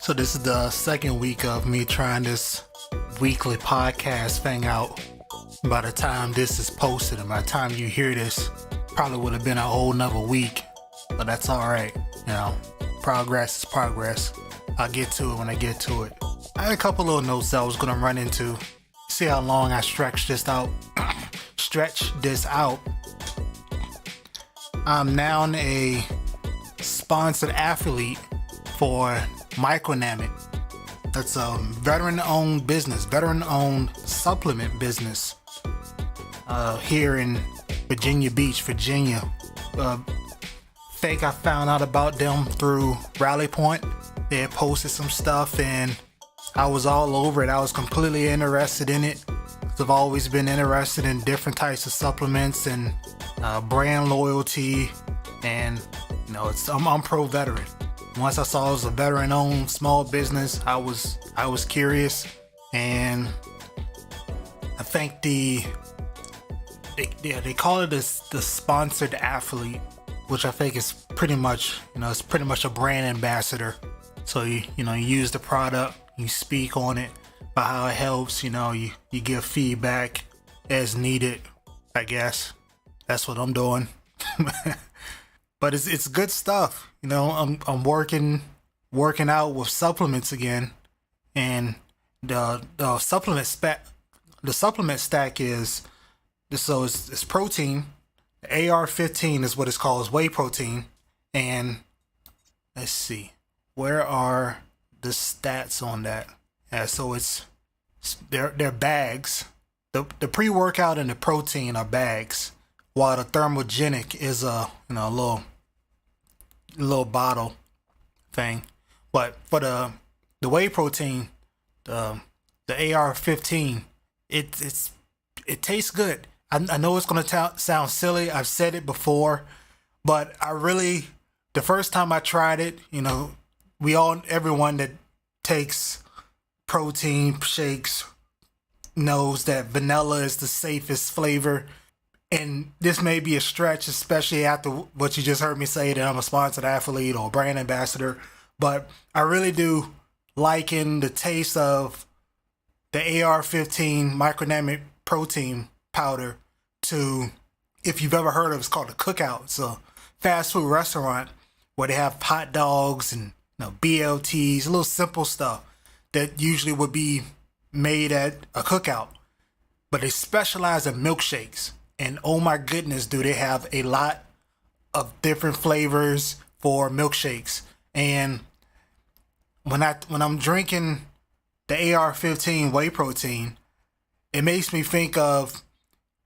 So this is the second week of me trying this weekly podcast thing out. By the time this is posted and by the time you hear this, probably would have been a whole nother week. But that's alright. Progress is progress. I'll get to it when I get to it. I had a couple little notes that I was going to run into. See how long I stretch this out. I'm now a sponsored athlete for Micronamin. That's a veteran-owned business, veteran-owned supplement business here in Virginia Beach, Virginia. I found out about them through Rally Point. They had posted some stuff and I was all over it. I was completely interested in it. I've always been interested in different types of supplements and brand loyalty, and I'm pro-veteran. Once I saw it was a veteran-owned small business, I was curious, and I think they call it the sponsored athlete, which I think is pretty much it's pretty much a brand ambassador. So you use the product, you speak on it, about how it helps. You give feedback as needed. I guess that's what I'm doing. But it's good stuff. I'm working out with supplements again, and the supplement stack is it's protein. The AR-15 is what it's called, is whey protein. And let's see, where are the stats on that? So they're bags. The pre-workout and the protein are bags, while the thermogenic is a little bottle thing. But for the whey protein, the AR-15, it tastes good. I know it's gonna sound silly. I've said it before, but the first time I tried it, everyone that takes protein shakes knows that vanilla is the safest flavor. And this may be a stretch, especially after what you just heard me say, that I'm a sponsored athlete or brand ambassador. But I really do liken the taste of the AR-15 Micronamin protein powder to, if you've ever heard of, it's called a Cookout. It's a fast food restaurant where they have hot dogs and BLTs, a little simple stuff that usually would be made at a cookout. But they specialize in milkshakes. And oh my goodness, do they have a lot of different flavors for milkshakes. And when I'm drinking the AR-15 whey protein, it makes me think of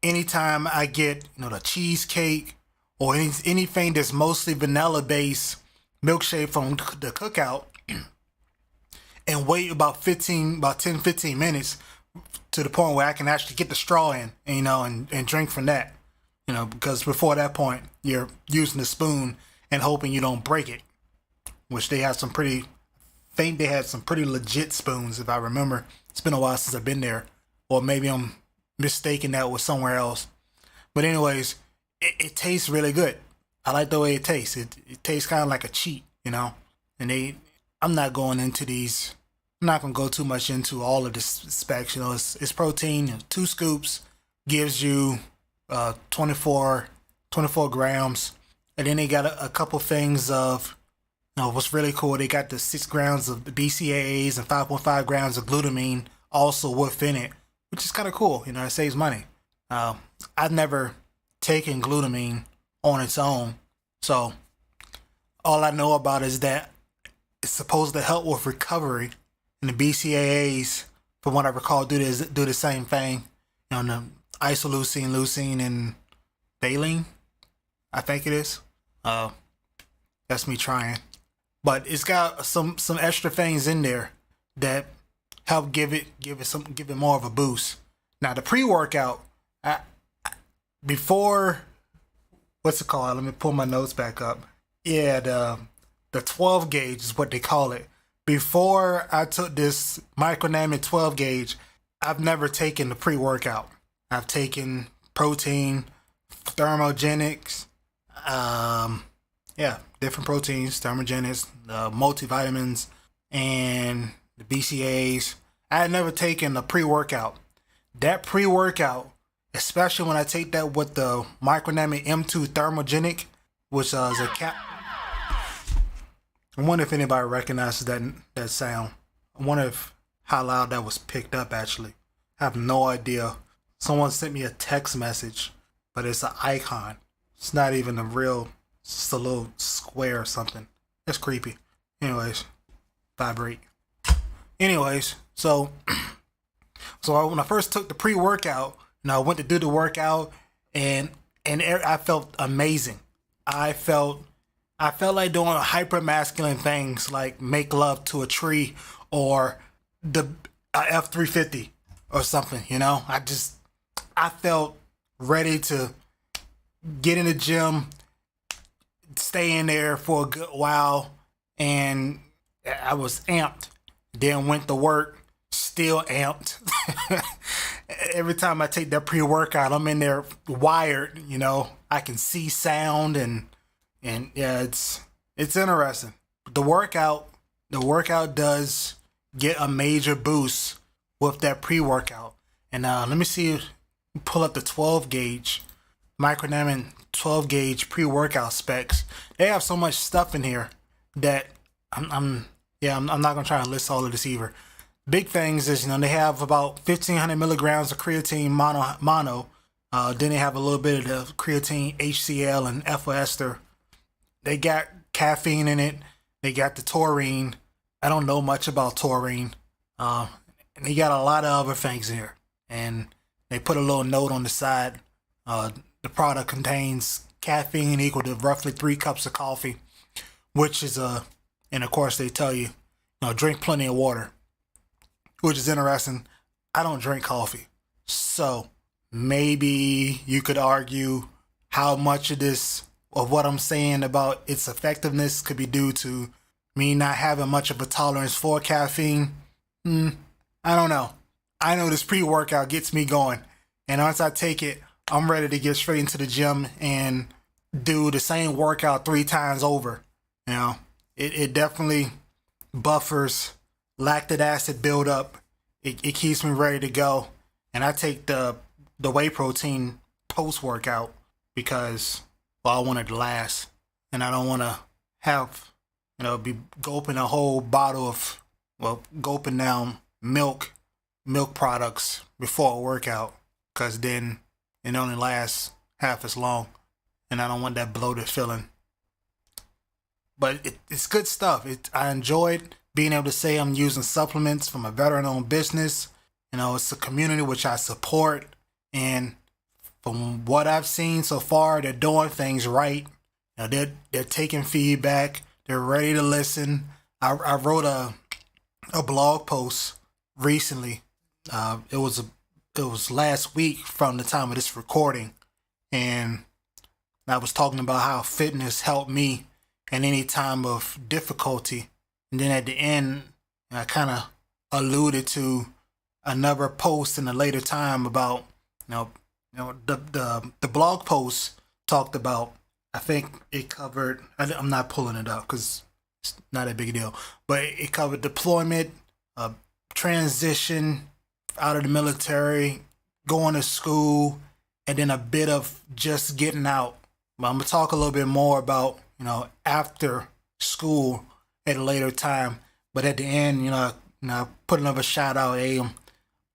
anytime I get the cheesecake or anything that's mostly vanilla based milkshake from the Cookout, and wait about 10-15 minutes to the point where I can actually get the straw in, and drink from that, because before that point you're using the spoon and hoping you don't break it, which they had some pretty legit spoons, if I remember. It's been a while since I've been there, or maybe I'm mistaking that with somewhere else. But anyways, it tastes really good. I like the way it tastes. It tastes kind of like a cheat, and I'm not going into these. I'm not going to go too much into all of the specs. It's protein. 2 scoops gives you 24 grams. And then they got a couple things of, what's really cool. They got the 6 grams of BCAAs and 5.5 grams of glutamine also within it, which is kind of cool. It saves money. I've never taken glutamine on its own. So all I know about is that it's supposed to help with recovery. And the BCAAs, from what I recall, do the same thing. The isoleucine, leucine, and valine, I think it is. That's me trying. But it's got some extra things in there that help give it more of a boost. Now the pre-workout, before, what's it called? Let me pull my notes back up. Yeah, the 12 gauge is what they call it. Before I took this Micronamin 12 gauge, I've never taken the pre-workout. I've taken protein, thermogenics, different proteins, thermogenics, multivitamins, and the BCAAs. I had never taken a pre-workout. That pre-workout, especially when I take that with the Micronamin M2 Thermogenic, which is a cap. I wonder if anybody recognizes that sound. I wonder if how loud that was picked up actually. I have no idea. Someone sent me a text message, but it's an icon. It's not even a real, it's just a little square or something. That's creepy. Anyways, vibrate. Anyways, so when I first took the pre-workout, I went to do the workout, and I felt amazing. I felt like doing hyper masculine things like make love to a tree or the F-350 or something. I felt ready to get in the gym, stay in there for a good while, and I was amped. Then went to work, still amped. Every time I take that pre-workout, I'm in there wired. I can see sound and yeah, it's interesting. The workout does get a major boost with that pre-workout. And let me see, pull up the 12 gauge Micronamin 12 gauge pre-workout specs. They have so much stuff in here that I'm not gonna try and list all of this either. Big things is they have about 1,500 milligrams of creatine mono. Then they have a little bit of the creatine HCl and ethyl ester. They got caffeine in it. They got the taurine. I don't know much about taurine. And they got a lot of other things here. And they put a little note on the side. The product contains caffeine equal to roughly 3 cups of coffee, which is and of course they tell you, drink plenty of water, which is interesting. I don't drink coffee. So maybe you could argue how much of what I'm saying about its effectiveness could be due to me not having much of a tolerance for caffeine. I don't know. I know this pre-workout gets me going. And once I take it, I'm ready to get straight into the gym and do the same workout 3 times over. It definitely buffers lactic acid buildup. It keeps me ready to go. And I take the whey protein post-workout because, I want it to last. And I don't want to have, be gulping a whole bottle of, gulping down milk products before a workout, because then it only lasts half as long. And I don't want that bloated feeling. But it's good stuff. I enjoyed being able to say I'm using supplements from a veteran-owned business. It's a community which I support. And from what I've seen so far, they're doing things right. They're taking feedback. They're ready to listen. I wrote a blog post recently. It was last week from the time of this recording. And I was talking about how fitness helped me in any time of difficulty. And then at the end, I kind of alluded to another post in a later time about, the blog post talked about, I think it covered, I'm not pulling it up because it's not a big deal, but it covered deployment, transition out of the military, going to school, and then a bit of just getting out. But I'm going to talk a little bit more about, after school at a later time. But at the end, put another shout out. Hey,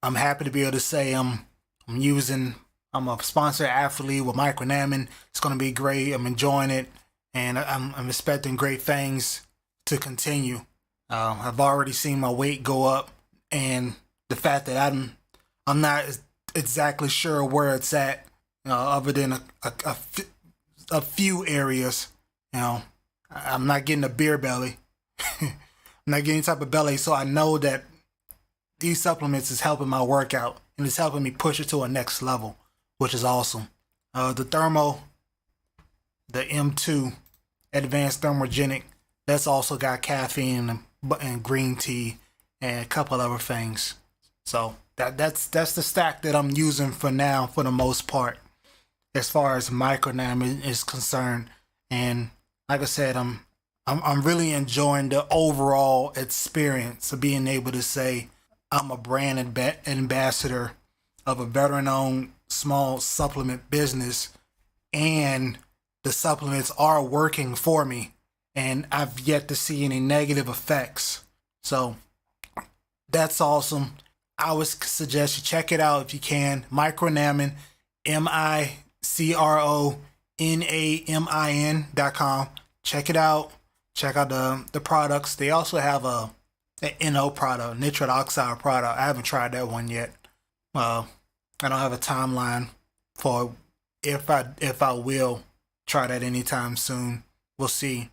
I'm happy to be able to say I'm a sponsored athlete with Micronamin. It's going to be great. I'm enjoying it, and I'm expecting great things to continue. I've already seen my weight go up, and the fact that I'm not exactly sure where it's at, other than a few areas. I'm not getting a beer belly. I'm not getting any type of belly, so I know that these supplements is helping my workout, and it's helping me push it to a next level, which is awesome. The M2 Advanced Thermogenic, that's also got caffeine and green tea and a couple other things. So that's the stack that I'm using for now, for the most part, as far as Micronamin is concerned. And like I said, I'm I'm really enjoying the overall experience of being able to say I'm a brand ambassador of a veteran-owned small supplement business, and the supplements are working for me, and I've yet to see any negative effects. So that's awesome. I would suggest you check it out if you can. Micronamin, MicroNamin.com. Check it out. Check out the products. They also have an NO product, nitric oxide product. I haven't tried that one yet. I don't have a timeline for if I will try that anytime soon. We'll see.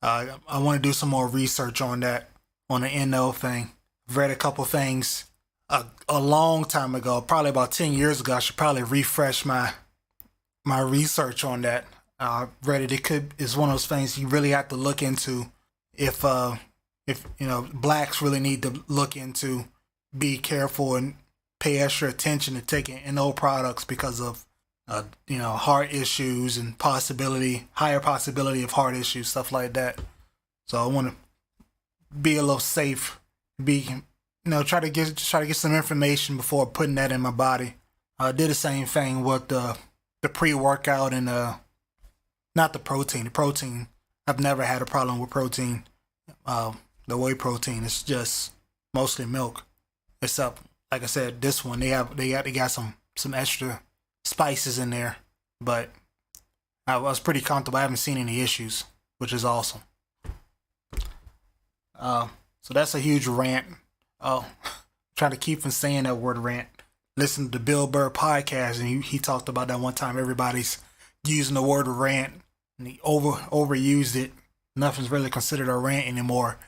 I want to do some more research on that, on the NO thing. I've read a couple things a long time ago, probably about 10 years ago. I should probably refresh my research on that. Read it. It's one of those things you really have to look into. If blacks really need to look into, be careful and pay extra attention to taking NO products because of heart issues and higher possibility of heart issues, stuff like that. So I want to be a little safe. Try to get some information before putting that in my body. I did the same thing with the pre-workout and not the protein. The protein, I've never had a problem with protein. The whey protein, it's just mostly milk. Except, like I said, this one they got some extra spices in there, but I was pretty comfortable. I haven't seen any issues, which is awesome. So that's a huge rant. Trying to keep from saying that word rant. Listen to the Bill Burr podcast, and he talked about that one time. Everybody's using the word rant, and he overused it. Nothing's really considered a rant anymore.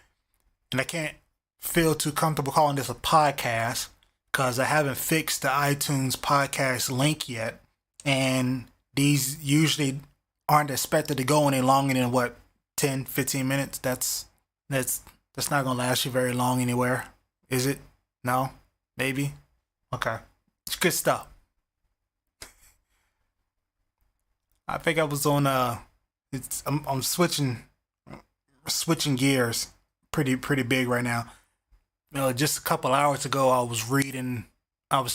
And I can't feel too comfortable calling this a podcast because I haven't fixed the iTunes podcast link yet. And these usually aren't expected to go any longer than 10, 15 minutes. That's not gonna last you very long anywhere. Is it? No? Maybe? Okay. It's good stuff. I think I was on I'm switching gears pretty big right now. Just a couple hours ago I was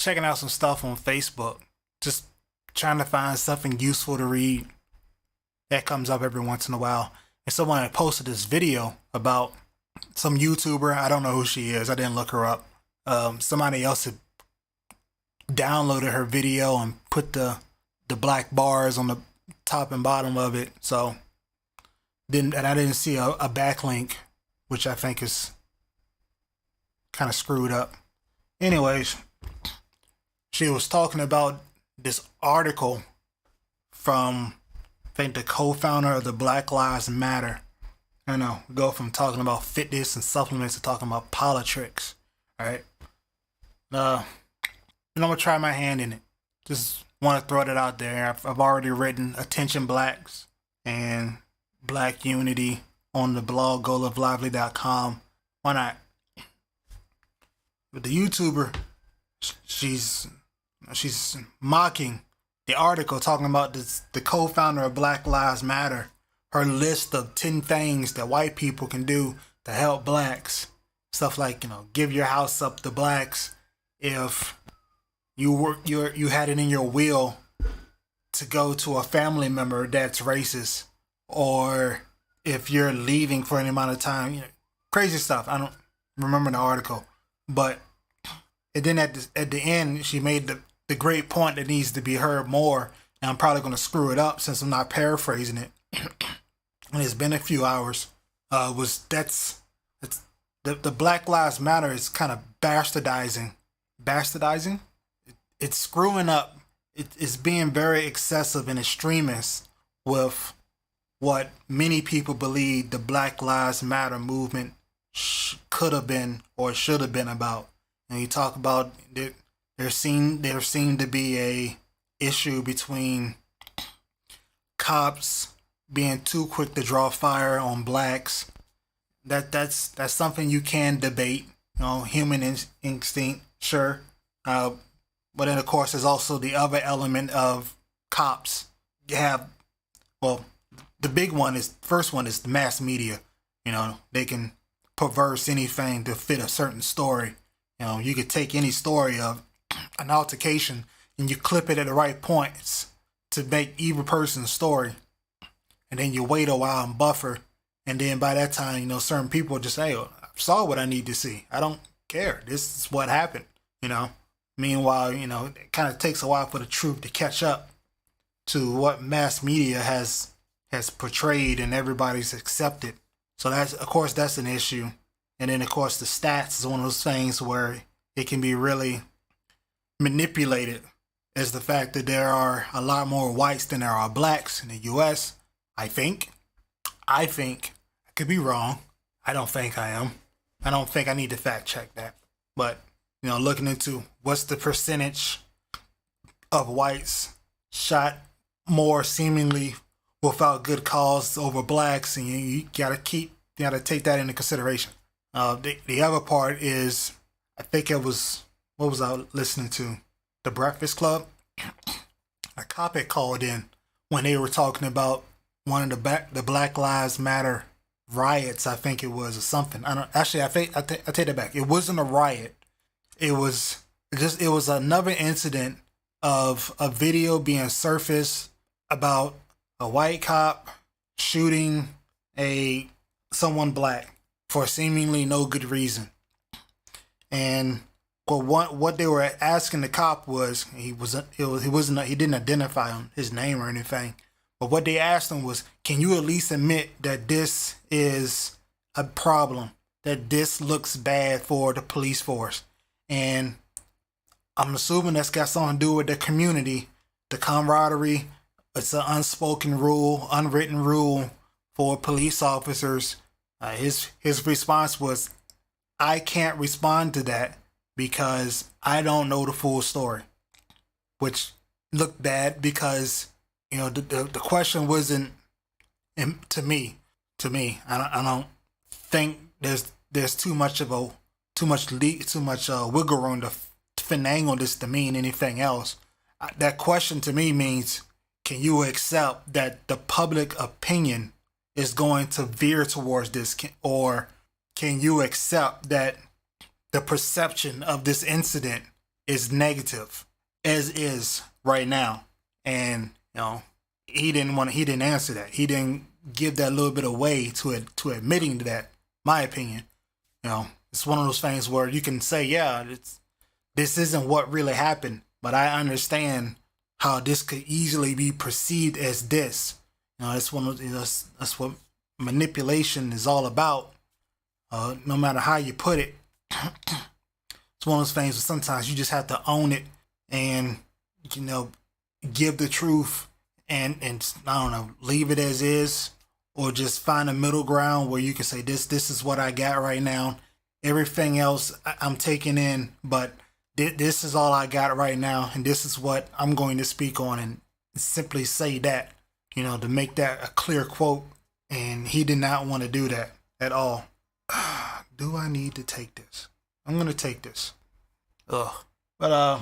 checking out some stuff on Facebook, just trying to find something useful to read. That comes up every once in a while. And someone had posted this video about some YouTuber. I don't know who she is. I didn't look her up. Somebody else had downloaded her video and put the black bars on the top and bottom of it. So I didn't see a backlink, which I think is kind of screwed up. Anyways, she was talking about this article from, I think, the co-founder of the Black Lives Matter. I know, go from talking about fitness and supplements to talking about politics. All right. I'm gonna try my hand in it. Just want to throw that out there. I've already written Attention Blacks and Black Unity on the blog goaloflively.com. Why not? But the YouTuber, she's mocking the article talking about the co-founder of Black Lives Matter. Her list of 10 things that white people can do to help blacks. Stuff like, give your house up to blacks if you had it in your will to go to a family member that's racist, or if you're leaving for any amount of time, crazy stuff. I don't remember the article, but and then at the end she made the great point that needs to be heard more. And I'm probably going to screw it up since I'm not paraphrasing it. And it's been a few hours. The Black Lives Matter is kind of bastardizing. It's screwing up. It's being very excessive and extremist with what many people believe the Black Lives Matter movement could have been or should have been about. And you talk about there seemed to be a issue between cops being too quick to draw fire on blacks. That's something you can debate. Human instinct, sure. But then of course there's also the other element of cops. the big one is first one is the mass media. You know, they can perverse anything to fit a certain story. You know, you could take any story of an altercation and you clip it at the right points to make either person's story, and then you wait a while and buffer, and then by that time, you know, certain people just say, oh, I saw what I need to see. I don't care. This is what happened, you know. Meanwhile, you know, it kind of takes a while for the truth to catch up to what mass media has portrayed and everybody's accepted. So that's, of course, that's an issue. And then, of course, the stats is one of those things where it can be really manipulated, as the fact that there are a lot more whites than there are blacks in the U.S. I think. I could be wrong. I don't think I am. I don't think I need to fact check that. But, you know, looking into what's the percentage of whites shot more seemingly without good cause over blacks, and you gotta take that into consideration. The other part is, I think it was, what was I listening to? The Breakfast Club. A cop had called in when they were talking about one of the Black Lives Matter riots. I think it was, or something. I take that back. It wasn't a riot. It was another incident of a video being surfaced about a white cop shooting someone black for seemingly no good reason. And what they were asking the cop was, he didn't identify his name or anything, but what they asked him was, can you at least admit that this is a problem, that this looks bad for the police force? And I'm assuming that's got something to do with the community, the camaraderie. It's an unspoken rule, unwritten rule for police officers. His response was, I can't respond to that because I don't know the full story, which looked bad because, you know, the question wasn't, to me. I don't think there's too much wiggle room to finagle this to mean anything else. That question to me means, can you accept that the public opinion is going to veer towards this, or can you accept that the perception of this incident is negative as is right now? And, you know, he didn't answer that. He didn't give that little bit of way to admitting to that, my opinion. You know, it's one of those things where you can say, yeah, this isn't what really happened, but I understand how this could easily be perceived as this. You know, that's what manipulation is all about. No matter how you put it, it's one of those things where sometimes you just have to own it and, you know, give the truth and I don't know, leave it as is, or just find a middle ground where you can say this is what I got right now. Everything else I'm taking in, but this is all I got right now, and this is what I'm going to speak on, and simply say that, you know, to make that a clear quote. And he did not want to do that at all. Do I need to take this? I'm going to take this. Ugh. But I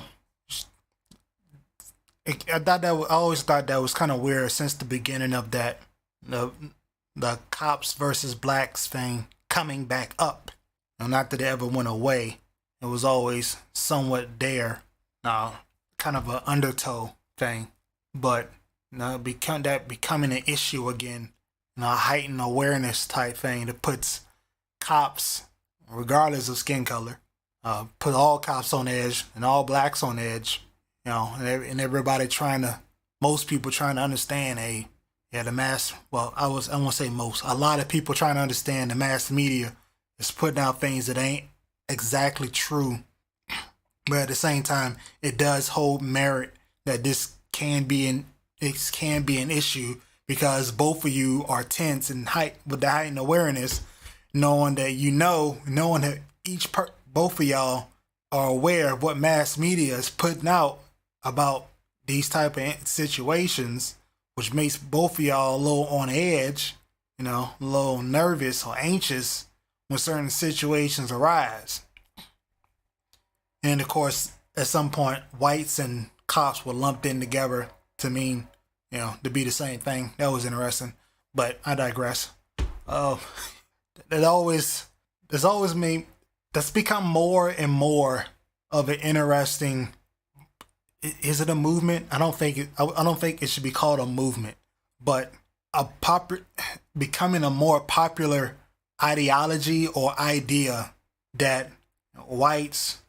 always thought that was kind of weird since the beginning of that, the cops versus blacks thing coming back up. You know, not that it ever went away. It was always somewhat there. Kind of an undertow thing. But, you know, becoming an issue again. You know, a heightened awareness type thing that puts cops, regardless of skin color, put all cops on edge and all blacks on edge. You know, and everybody most people trying to understand, the mass, well, I won't say most, a lot of people trying to understand the mass media is putting out things that ain't exactly true. But at the same time, it does hold merit that this can be an issue, because both of you are tense and with the heightened awareness, knowing that both of y'all are aware of what mass media is putting out about these type of situations, which makes both of y'all a little on edge, you know, a little nervous or anxious when certain situations arise. And of course, at some point, whites and cops were lumped in together to mean, you know, to be the same thing. That was interesting. But I digress. Uh, it always there's always me that's become more and more of an interesting. Is it a movement? I don't think it should be called a movement, but a becoming a more popular ideology or idea that whites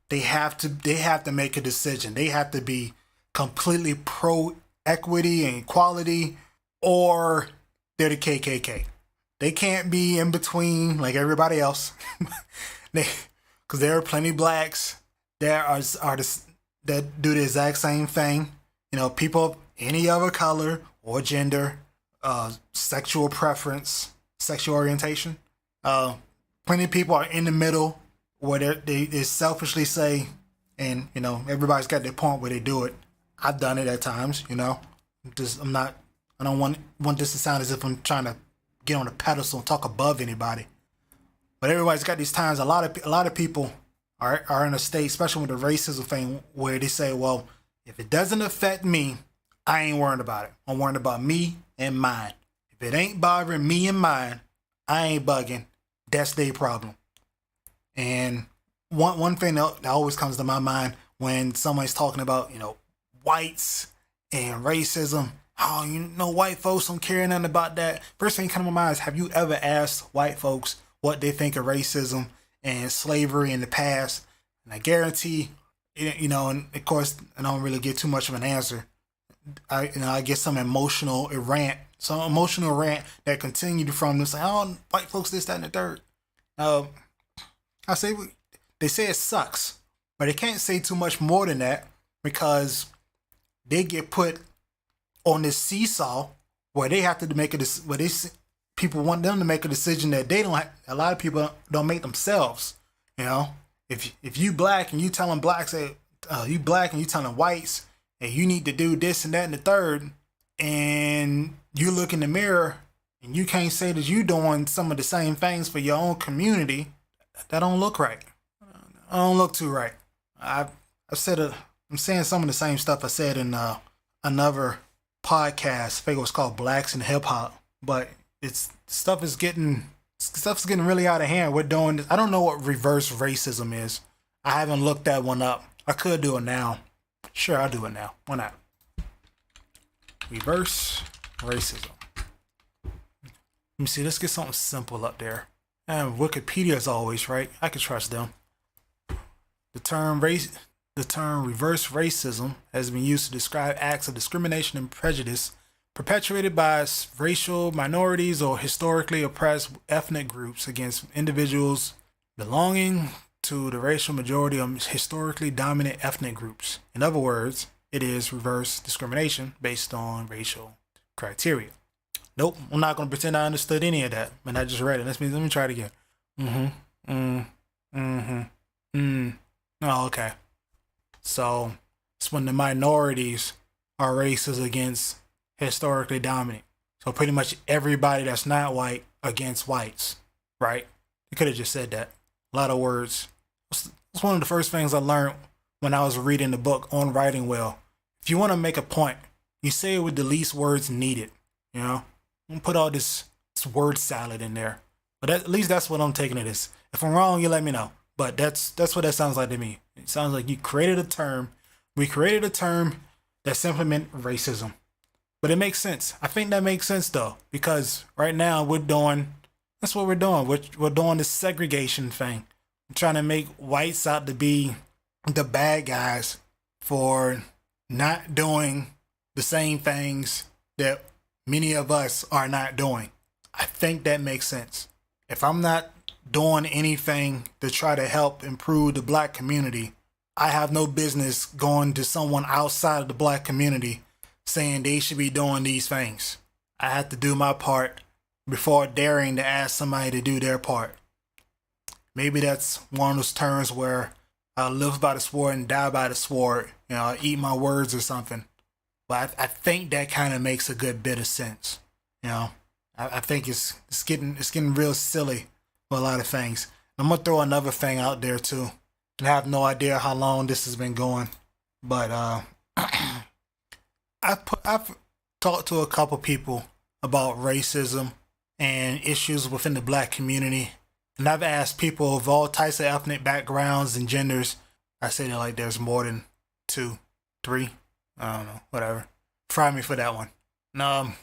they have to make a decision. They have to be completely pro equity and equality, or they're the KKK. They can't be in between like everybody else. Because there are plenty of blacks there are artists that do the exact same thing. You know, people of any other color or gender, sexual preference, sexual orientation. Plenty of people are in the middle where they selfishly say, and you know, everybody's got their point where they do it. I've done it at times, you know. I don't want this to sound as if I'm trying to get on a pedestal and talk above anybody. But everybody's got these times. A lot of people are in a state, especially with the racism thing, where they say, well, if it doesn't affect me, I ain't worried about it. I'm worried about me and mine. If it ain't bothering me and mine, I ain't bugging. That's their problem. And one thing that always comes to my mind when somebody's talking about, you know, whites and racism, oh, you know, white folks don't care nothing about that. First thing that comes to my mind is, have you ever asked white folks what they think of racism and slavery in the past? And I guarantee, you know, and of course, I don't really get too much of an answer. I get some emotional rant that continued from them saying, oh, white folks this, that, and the third. I say, they say it sucks, but they can't say too much more than that, because they get put on this seesaw where they have to make people want them to make a decision that they don't. A lot of people don't make themselves. You know, if you black and you telling blacks that you black and you telling whites, and you need to do this and that and the third, and you look in the mirror and you can't say that you doing some of the same things for your own community, that don't look right. I don't look too right. I'm saying some of the same stuff I said in another podcast. I think it was called Blacks in Hip Hop, but stuff's getting really out of hand. We're doing this. I don't know what reverse racism is. I haven't looked that one up. I could do it now. Sure, I'll do it now. Why not? Reverse racism. Let me see. Let's get something simple up there. And Wikipedia, as always, right? I can trust them. The term reverse racism has been used to describe acts of discrimination and prejudice perpetuated by racial minorities or historically oppressed ethnic groups against individuals belonging to the racial majority of historically dominant ethnic groups. In other words, it is reverse discrimination based on racial criteria. Nope, I'm not going to pretend I understood any of that, and I just read it. Let me try it again. Oh, okay. So it's when the minorities are racist against historically dominant. So pretty much everybody that's not white against whites, right? You could have just said that. A lot of words. It's one of the first things I learned when I was reading the book on writing well. If you want to make a point, you say it with the least words needed. You know, don't put all this word salad in there. But at least that's what I'm taking it as. If I'm wrong, you let me know. But that's what that sounds like to me. It sounds like you created a term. We created a term that simply meant racism. But it makes sense. I think that makes sense though, because right now that's what we're doing. We're doing this segregation thing. We're trying to make whites out to be the bad guys for not doing the same things that many of us are not doing. I think that makes sense. If I'm not doing anything to try to help improve the black community, I have no business going to someone outside of the black community saying they should be doing these things. I have to do my part before daring to ask somebody to do their part. Maybe that's one of those terms where I live by the sword and die by the sword. You know, I eat my words or something. But I think that kind of makes a good bit of sense. You know, I think it's getting real silly for a lot of things. I'm gonna throw another thing out there too. And I have no idea how long this has been going, but I've talked to a couple people about racism and issues within the black community. And I've asked people of all types of ethnic backgrounds and genders. I say that like there's more than 2, 3. I don't know, whatever. Fry me for that one. I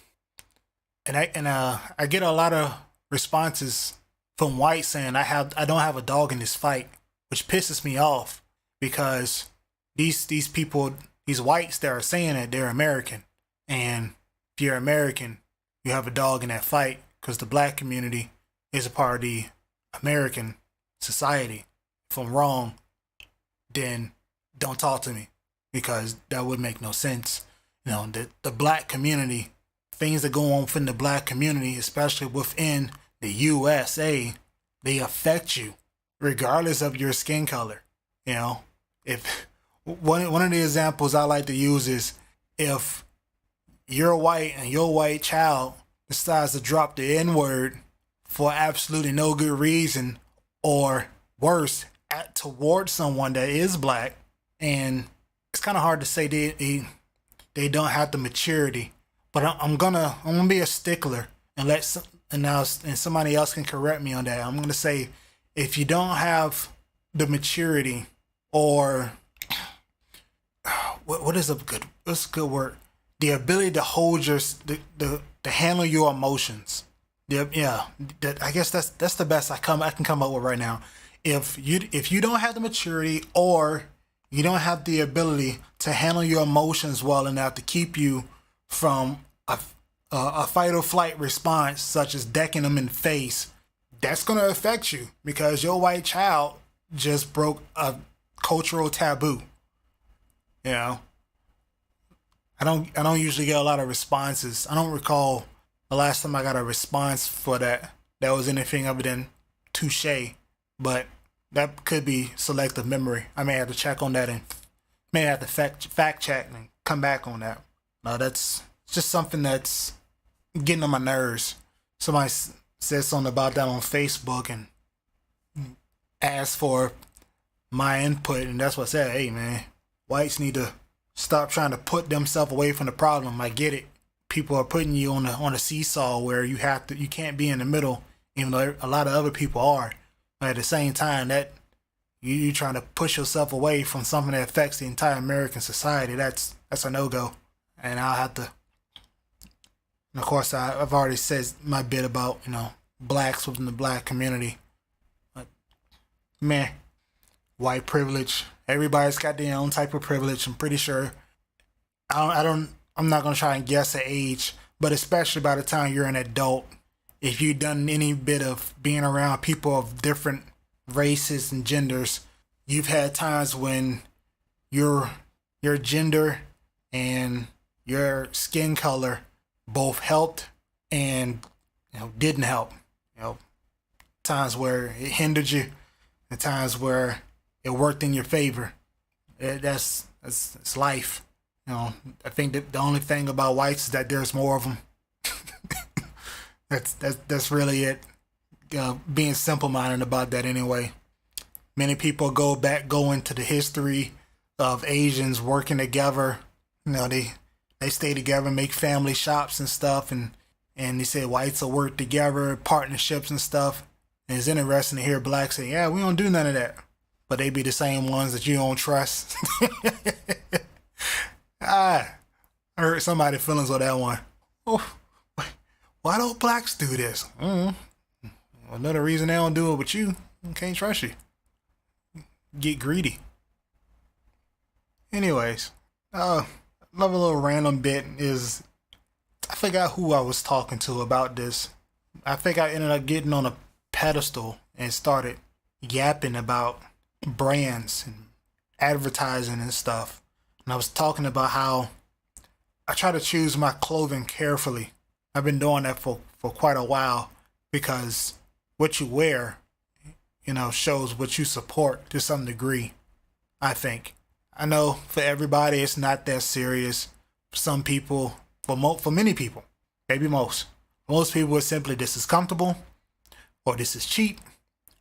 get a lot of responses from whites saying I don't have a dog in this fight, which pisses me off because these people, these whites that are saying that they're American, and if you're American, you have a dog in that fight because the black community is a part of the American society. If I'm wrong, then don't talk to me because that would make no sense. The black community, things that go on within the black community, especially within the USA, they affect you regardless of your skin color. If one of the examples I like to use is if you're white and your white child decides to drop the N-word for absolutely no good reason, or worse, towards someone that is black, and it's kind of hard to say they don't have the maturity, but I'm gonna be a stickler and somebody else can correct me on that. I'm gonna say if you don't have the maturity, or what's a good word? The ability to hold to handle your emotions. I guess that's the best I can come up with right now. If you don't have the maturity, or you don't have the ability to handle your emotions well enough to keep you from a fight or flight response, such as decking them in the face, that's going to affect you because your white child just broke a cultural taboo. I don't usually get a lot of responses. I don't recall the last time I got a response for that was anything other than touche, but that could be selective memory. I may have to check on that and may have to fact check and come back on that. No, that's just something that's getting on my nerves. Somebody said something about that on Facebook and asked for my input, and that's what I said. Hey man, whites need to stop trying to put themselves away from the problem. I get it. People are putting you on a seesaw where you can't be in the middle, even though a lot of other people are. But at the same time, that you trying to push yourself away from something that affects the entire American society, that's a no-go. And I'll have to. And of course, I've already said my bit about blacks within the black community. But man, white privilege. Everybody's got their own type of privilege. I'm pretty sure. I'm not gonna try and guess an age, but especially by the time you're an adult, if you've done any bit of being around people of different races and genders, you've had times when your gender and your skin color both helped and didn't help. Times where it hindered you, and times where it worked in your favor. That's life. I think that the only thing about whites is that there's more of them. That's really it. Being simple-minded about that anyway. Many people go into the history of Asians working together. They stay together, make family shops and stuff, and they say whites will work together, partnerships and stuff. And it's interesting to hear blacks say, yeah, we don't do none of that. But they be the same ones that you don't trust. I hurt somebody's feelings on that one. Oh, why don't blacks do this? Another reason they don't do it with you. Can't trust you. Get greedy. Anyways, another little random bit is I forgot who I was talking to about this. I think I ended up getting on a pedestal and started yapping about brands and advertising and stuff. And I was talking about how I try to choose my clothing carefully. I've been doing that for quite a while because what you wear, shows what you support to some degree, I think. I know for everybody it's not that serious. For some people, for many people, maybe most people it's simply this is comfortable or this is cheap.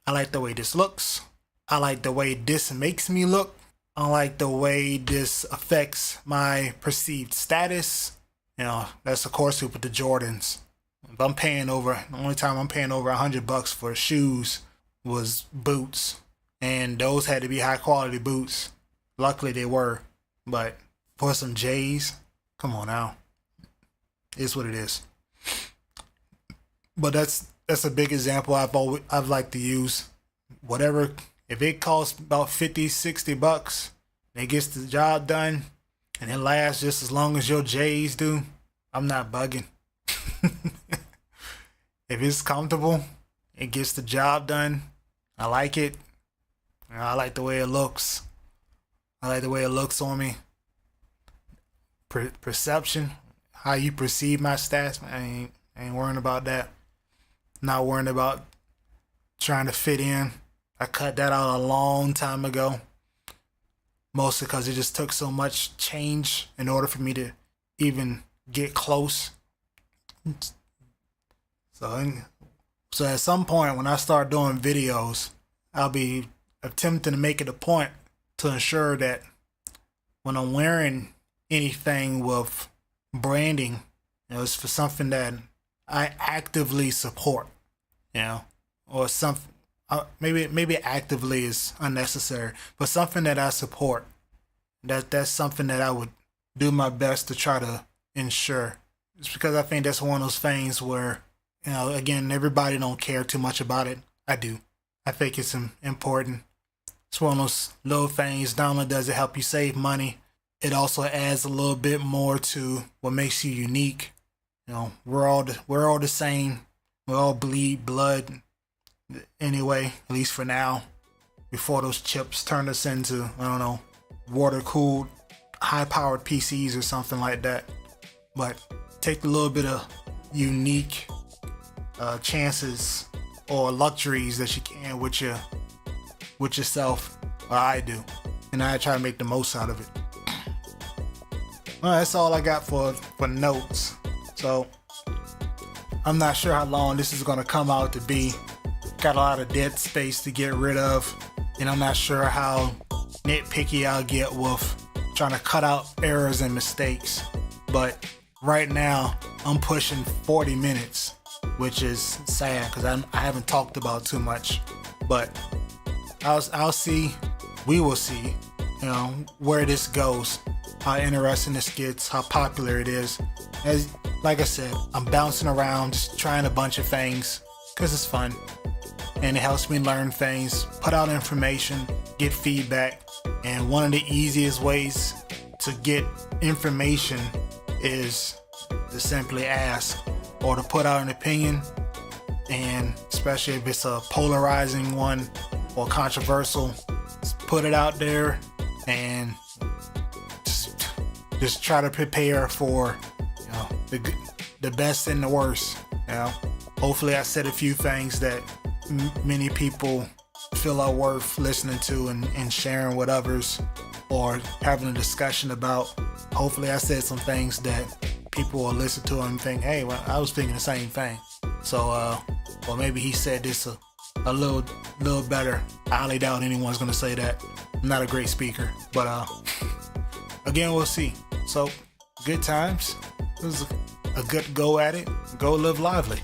I like the way this looks. I like the way this makes me look. I like the way this affects my perceived status. You know, that's of course with the Jordans. If I'm paying over, the only time I'm paying over $100 for shoes was boots, and those had to be high quality boots. Luckily they were, but for some J's, come on now, it's what it is. But that's a big example I've liked to use. Whatever, if it costs about $50-$60, it gets the job done, and it lasts just as long as your J's do, I'm not bugging. If it's comfortable, it gets the job done. I like it. I like the way it looks. I like the way it looks on me. Perception, how you perceive my stats, I ain't worrying about that. Not worrying about trying to fit in. I cut that out a long time ago. Mostly because it just took so much change in order for me to even get close. So at some point when I start doing videos, I'll be attempting to make it a point to ensure that when I'm wearing anything with branding, you know, it's for something that I actively support, you know, or something. Maybe actively is unnecessary, but something that I support. That's something that I would do my best to try to ensure. It's because I think that's one of those things where, you know, again, everybody don't care too much about it. I do. I think it's important. It's one of those little things. Not only does it help you save money, it also adds a little bit more to what makes you unique. You know, we're all the same. We all bleed blood anyway, at least for now. Before those chips turn us into, I don't know, water-cooled, high-powered PCs or something like that. But take a little bit of unique chances or luxuries that you can with yourself, or I do, and I try to make the most out of it. Well, that's all I got for notes. So I'm not sure how long this is gonna come out to be. Got a lot of dead space to get rid of, and I'm not sure how nitpicky I'll get with trying to cut out errors and mistakes. But right now I'm pushing 40 minutes, which is sad because I haven't talked about too much. But I'll see, we will see, you know, where this goes, how interesting this gets, how popular it is. As like I said, I'm bouncing around, just trying a bunch of things because it's fun and it helps me learn things, put out information, get feedback. And one of the easiest ways to get information is to simply ask or to put out an opinion, and especially if it's a polarizing one or controversial, just put it out there and just try to prepare for, you know, the best and the worst. You know, hopefully I said a few things that many people feel are worth listening to and sharing with others or having a discussion about. Hopefully I said some things that people will listen to and think, hey, well, I was thinking the same thing. So, or maybe he said this a little better. I highly doubt anyone's gonna say that. I'm not a great speaker, but again, we'll see. So, good times. This is a good go at it. Go live lively.